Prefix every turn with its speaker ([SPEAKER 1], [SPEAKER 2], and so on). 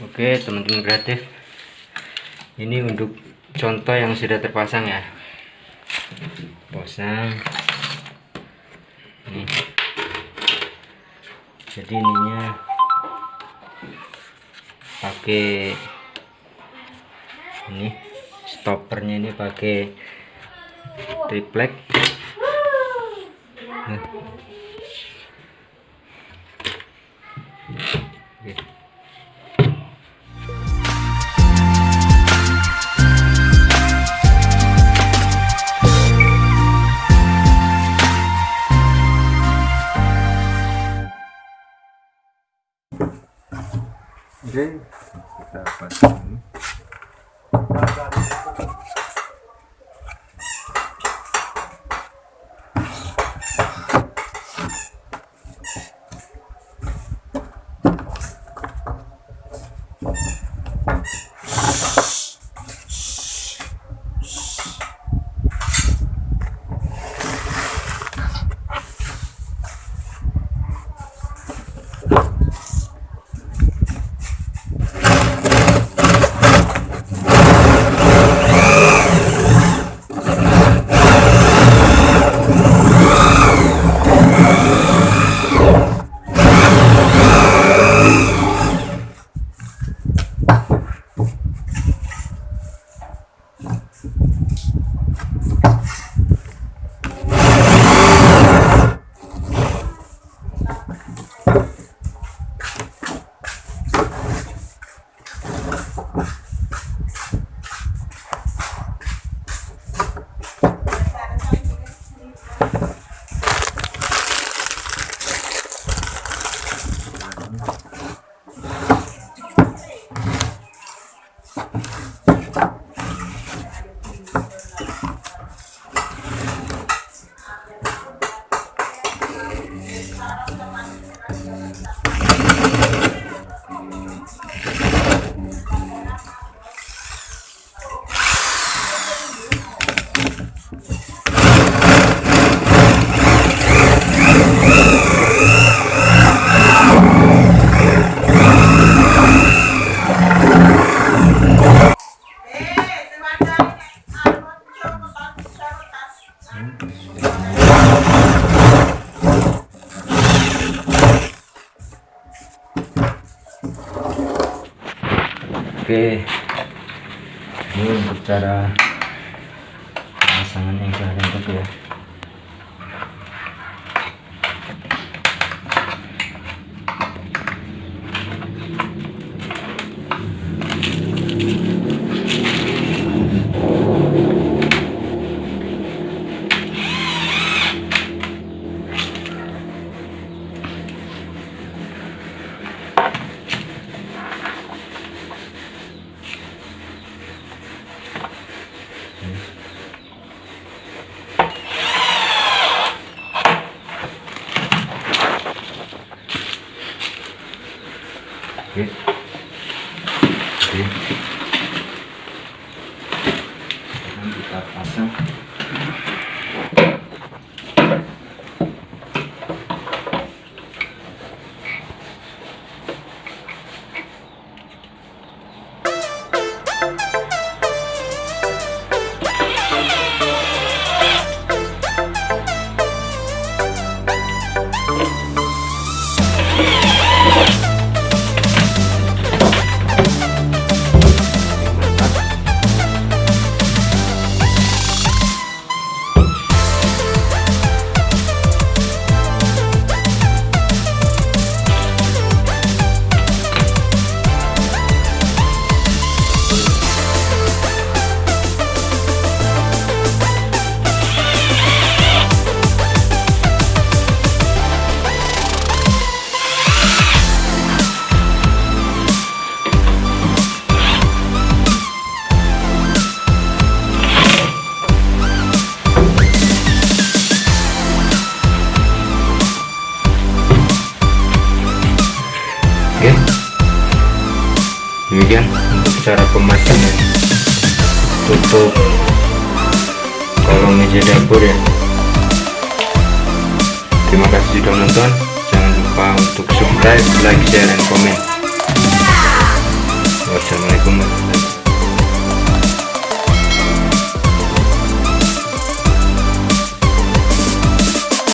[SPEAKER 1] Oke teman-teman kreatif, ini untuk contoh yang sudah terpasang ya, pasang nih. Jadi ininya pakai ini, stoppernya ini pakai triplek. Nah. Oke. Oke, kita pasang ini. Oke, ini untuk cara pemasangan engsel dan untuk ya. Oke. Sekarang kita pasang. Oke, demikian untuk cara pemasangan tutup kolong meja dapur ya. Terima kasih sudah menonton. Jangan lupa untuk subscribe, like, share, dan komen. Assalamualaikum warahmatullahi wabarakatuh.